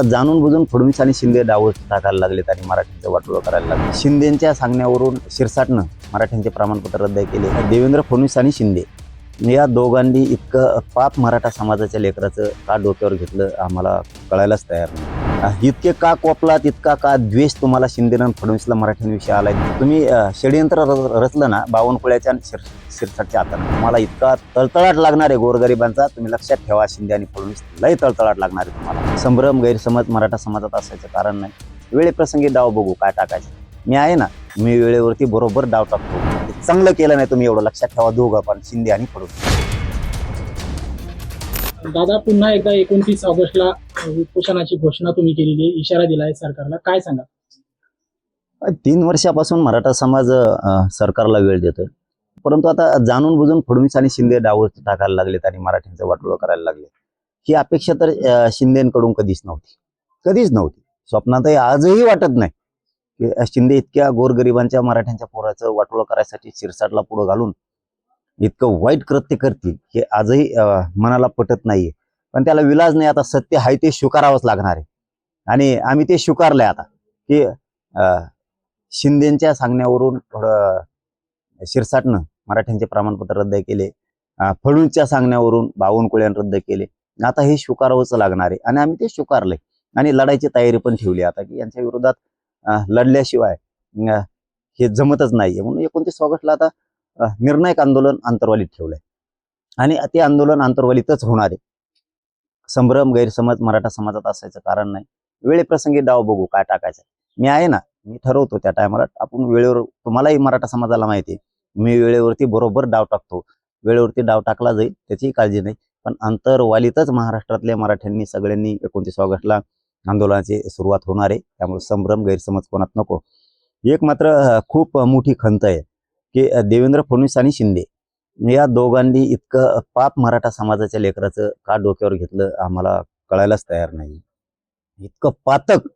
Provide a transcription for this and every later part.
जाणून बुजून फडणवीस आणि शिंदे डावं टाकायला लागलेत आणि मराठ्यांचं वाटोळं करायला लागले। शिंदेच्या सांगण्यावरून शिरसाटनं मराठ्यांचे प्रमाणपत्र रद्द केले। देवेंद्र फडणवीस आणि शिंदे या दोघांनी इतकं पाप मराठा समाजाच्या लेकराचं का डोक्यावर घेतलं आम्हाला कळायलाच तयार नाही। इतके का कोपलात, इतका का द्वेष तुम्हाला शिंदे आणि फडणवीसला मराठ्यांविषयी आलाय? तुम्ही षडयंत्र रचलं ना बावनकुळ्याच्या आणि शिरसाटच्या हाताने। तुम्हाला इतका तळतळाट लागणार आहे गोरगरिबांचा, तुम्ही लक्षात ठेवा। शिंदे आणि फडणवीस लय तळतळाट लागणार आहे तुम्हाला। संभ्रम गैरसमज मराठा समाजात असायचं कारण नाही। वेळेप्रसंगी डाव बघू काय टाकायचं। मी आहे ना, मी वेळेवरती बरोबर डाव टाकतो। चांगलं केलं नाही तुम्ही, एवढं लक्षात ठेवा दोघं पण, शिंदे आणि फडणवीस। दादा, पुन्हा एकदा 29 ऑगस्टला उपोषणाची घोषणा तुम्ही केलेली आहे, इशारा दिलाय सरकारला, काय सांगा? 3 वर्षापासून मराठा समाज सरकारला वेळ देतोय, परंतु आता जाणून बुजून फडणवीस आणि शिंदे डाव टाकायला लागलेत आणि मराठ्यांचं वाटोळं करायला लागले। ही अपेक्षा तर शिंदेकडून कधीच नव्हती। स्वप्नातही आजही वाटत नाही की शिंदे इतक्या गोरगरिबांच्या मराठ्यांच्या पोराचं वाटोळं करायसाठी शिरसाटला पुढे घालून इतकं वाईट कृत्य करतील हे आजही मनाला पटत नाहीये। पण त्याला विलाज नाही, आता सत्य आहे ते स्वीकारावंच लागणार आहे आणि आम्ही ते स्वीकारलंय आता की शिंदेच्या सांगण्यावरून थोडं शिरसाटनं मराठ्यांचे प्रमाणपत्र रद्द केले, फडणवीसच्या सांगण्यावरून बावनकुळ्यानं रद्द केले। आता हे स्वीकारावंच लागणार आहे आणि आम्ही ते स्वीकारलंय आणि लढायची तयारी पण ठेवली आता की यांच्या विरोधात लढल्याशिवाय हे जमतच नाहीये। म्हणून 29 ऑगस्टला आता निर्णायक आंदोलन आंतरवालीत ठेवलंय आणि ते आंदोलन आंतरवालीतच होणार आहे। संभ्रम गैरसमज मराठा समाजात असायचं कारण नाही। वेळेप्रसंगी डाव बघू काय टाकायचं। मी आहे ना, मी ठरवतो त्या टायमाला आपण वेळेवर, तुम्हालाही मराठा समाजाला माहिती आहे मी वेळेवरती बरोबर डाव टाकतो। वेळेवरती डाव टाकला जाईल त्याची काळजी नाही, पण आंतरवालीतच महाराष्ट्रातल्या मराठ्यांनी सगळ्यांनी 29 ऑगस्टला आंदोलनाची सुरुवात होणार आहे। त्यामुळे संभ्रम गैरसमज कोणात नको। एक मात्र खूप मोठी खंत आहे की देवेंद्र फडणवीस आणि शिंदे या दोघांनी इतकं पाप मराठा समाजाच्या लेकराचं का डोक्यावर घेतलं आम्हाला कळायलाच तयार नाही। इतकं पातक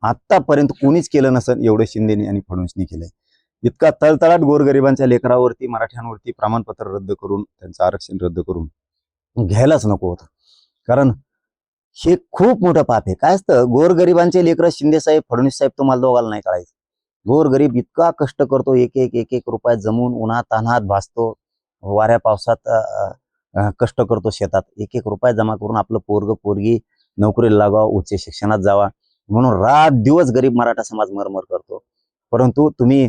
आतापर्यंत कोणीच केलं नसेल एवढं शिंदेनी आणि फडणवीसनी केलंय। इतका तळतळाट गोरगरिबांच्या लेकरावरती, मराठ्यांवरती प्रमाणपत्र रद्द करून, त्यांचं आरक्षण रद्द करून घ्यायलाच नको होतं, कारण हे खूप मोठं पाप आहे। काय असतं, गोरगरिबांचे लेकर शिंदे साहेब फडणवीस साहेब तुम्हाला दोघांना नाही कळायचं। गोरगरीब इतका कष्ट करतो, एक एक रुपया जमून उन्हात तान्हात भासतो, वाऱ्या पावसात कष्ट करतो शेतात, एक रुपया जमा करून आपलं पोरग पोरगी नोकरीला लागावं, उच्च शिक्षणात जावा म्हणून रात दिवस गरीब मराठा समाज मरमर करतो। परंतु तुम्ही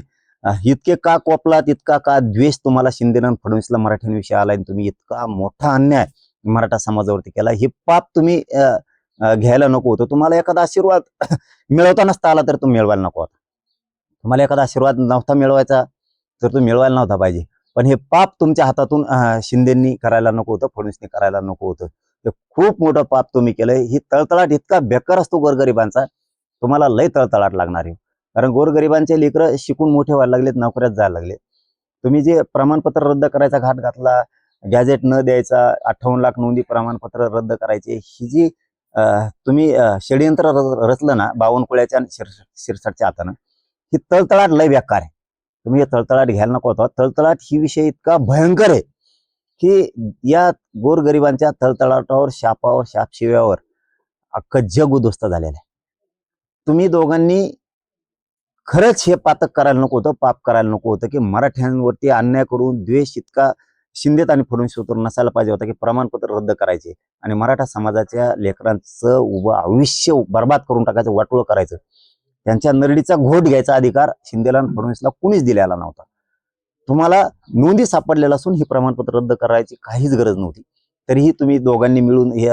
इतके का कोपलात, इतका का द्वेष तुम्हाला शिंदे आणि फडणवीसला मराठ्यांविषयी आलाय? तुम्ही इतका मोठा अन्याय मराठा समाजावरती केला, हे पाप तुम्ही घ्यायला नको होतं। तुम्हाला एखादा आशीर्वाद मिळवता नसता आला तर तुम्ही मिळवायला नको होता। तुम्हाला एखादा आशीर्वाद नव्हता मिळवायचा तर तो मिळवायला नव्हता पाहिजे, पण हे पाप तुमच्या हातातून शिंदेंनी करायला नको होतं, फडणवीसनी करायला नको होतं। हे खूप मोठं पाप तुम्ही केलंय। ही तळतळाट इतका बेकार असतो गोरगरिबांचा, तुम्हाला लय तळतळाट लागणार आहे। कारण गोरगरिबांचे लेकरं शिकून मोठे व्हायला लागलेत, नोकऱ्यात जायला लागले। तुम्ही जे प्रमाणपत्र रद्द करायचा घाट घातला, गॅजेट न द्यायचा, 58 लाख नोंदी प्रमाणपत्र रद्द करायचे, ही जी तुम्ही षडयंत्र रचलं ना बावनकुळ्याच्या आणि शिरसाटच्या हातानं, ही तळतळाट लय बेकार आहे। तुम्ही हे तळतळाट घ्यायला नको होता। तळतळाट ही विषय इतका भयंकर आहे की या गोरगरिबांच्या तळतळाटावर, शापावर, शापशिव्यावर अख्खं जग उद्ध्वस्त झालेलं आहे। तुम्ही दोघांनी खरंच हे पातक करायला नको होतं, पाप करायला नको होतं की मराठ्यांवरती अन्याय करून द्वेष इतका शिंदेत आणि फडणवीसवर नसायला पाहिजे होता की प्रमाणपत्र रद्द करायचे आणि मराठा समाजाच्या लेकरांचं उभं आयुष्य बर्बाद करून टाकायचं, वाटोळं करायचं। त्यांच्या नरडीचा घोट घ्यायचा अधिकार शिंदेला आणि फडणवीसला कुणीच दिलेला नव्हता। तुम्हाला नोंदी सापडलेला असून ही प्रमाणपत्र रद्द करायची काहीच गरज नव्हती, तरीही तुम्ही दोघांनी मिळून हे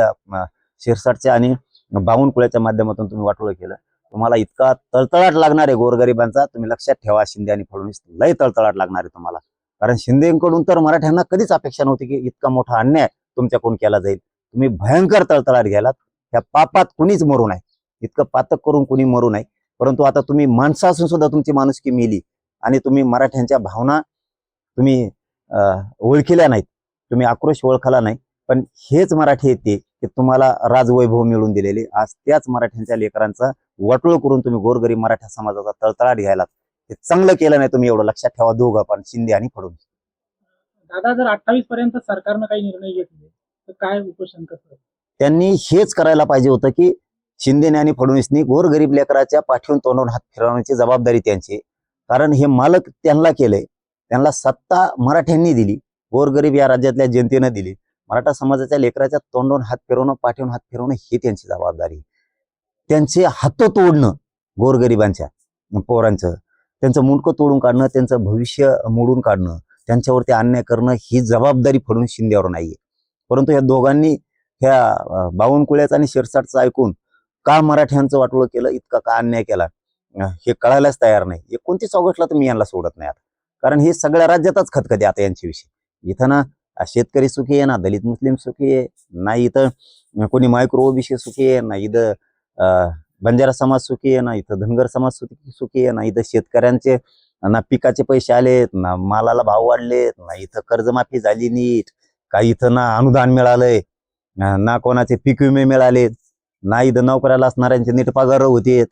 शिरसाटच्या आणि बावनकुळ्याच्या माध्यमातून तुम्ही वाटोळं केलं। तुम्हाला इतका तळतळाट लागणार आहे गोरगरिबांचा, तुम्ही लक्षात ठेवा। शिंदे आणि फडणवीस लय तळतळाट लागणार आहे तुम्हाला, कारण शिंदेकडून तर मराठ्यांना कधीच अपेक्षा नव्हती की इतका मोठा अन्याय तुमच्याकडून केला जाईल। तुम्ही भयंकर तळतळाट घ्यालात, त्या पापात कुणीच मरू नये, इतकं पातक करून कुणी मरू नये। परंतु आता तुम्ही माणसं असून सुद्धा तुमची माणुसकी मेली आणि तुम्ही मराठ्यांच्या भावना तुम्ही ओळखल्या नाहीत, तुम्ही आक्रोश ओळखला नाही। पण हेच मराठी येते की तुम्हाला राजवैभव मिळून दिलेले, आज त्याच मराठ्यांच्या लेकरांचा वाटोळ करून तुम्ही गोरगरीब मराठा समाजाचा तळतळाट घ्यायला, हे चांगलं केलं नाही तुम्ही, एवढं लक्षात ठेवा दोघं पण, शिंदे आणि फडणवीस। दादा, जर 28 पर्यंत सरकारनं काही निर्णय घेतले तर काय उपोषण कसं? त्यांनी हेच करायला पाहिजे होतं की शिंदेने आणि फडणवीसनी गोरगरीब लेकराच्या पाठीवून तोंडून हात फिरवण्याची जबाबदारी त्यांची. कारण हे मालक त्यांना केलंय, त्यांना सत्ता मराठ्यांनी दिली, गोरगरीब या राज्यातल्या जनतेनं दिली. मराठा समाजाच्या लेकराच्या तोंडून हात फिरवणं, पाठीवून हात फिरवणं ही त्यांची जबाबदारी. त्यांचे हात तोडणं, गोरगरिबांच्या पोरांचं, त्यांचं मुंडकं तोडून काढणं, त्यांचं भविष्य मोडून काढणं, त्यांच्यावरती अन्याय करणं ही जबाबदारी फडणवीस शिंदेवर नाहीये. परंतु या दोघांनी ह्या बावनकुळ्याचं आणि शिरसाटचं ऐकून का मराठ्यांचं वाटोळं केलं, इतका का अन्याय केला, हे कळायलाच तयार नाही. 29 ऑगस्टला तर मी यांना सोडत नाही आता, कारण हे सगळ्या राज्यातच खतखते आता यांच्याविषयी. इथं ना शेतकरी सुखी आहे, ना दलित मुस्लिम सुखी आहे, नाही इथं कोणी मायक्रो ओबीसी सुखी आहे, ना इथं बंजारा समाज सुखी आहे, ना इथं धनगर समाज सुखी आहे, ना इथं शेतकऱ्यांचे ना पिकाचे पैसे आलेत, ना मालाला भाव वाढलेत, ना इथं कर्जमाफी झाली नीट, का इथं ना अनुदान मिळालंय, ना कोणाचे पीक विमे मिळालेत, ना इथं नोकऱ्याला असणाऱ्यांचे नीट पगार होते.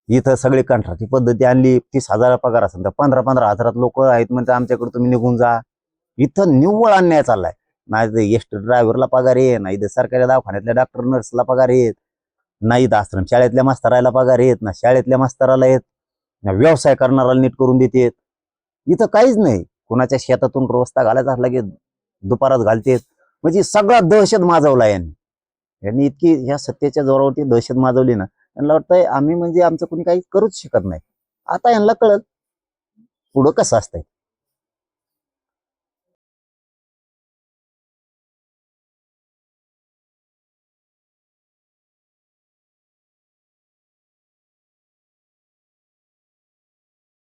इथं सगळे कंत्राटी पद्धती आणली. 30,000 पगार असेल तर 15-15 हजारात लोक आहेत म्हणजे आमच्याकडे तुम्ही निघून जा. इथं निव्वळ अन्याय चाललाय. ना इथं एसटी ड्रायव्हरला पगार आहे, ना इथं सरकारी दवाखान्यातल्या डॉक्टर नर्सला पगार आहेत, ना इथं आश्रम शाळेतल्या मास्तराला पगार आहेत, ना शाळेतल्या मास्तराला आहेत, ना व्यवसाय करणाऱ्याला नीट करून देतेत. इथं काहीच नाही. कोणाच्या शेतातून रस्ता घालायचा असला की दुपारात घालतेत. म्हणजे सगळा दहशत माजवला यांनी इतकी ह्या सत्तेच्या जोरावरती दहशत माजवली ना, त्यांना वाटतंय आम्ही म्हणजे आमचं कोणी काही करूच शकत नाही. आता यांना कळत पुढं कसं असतंय.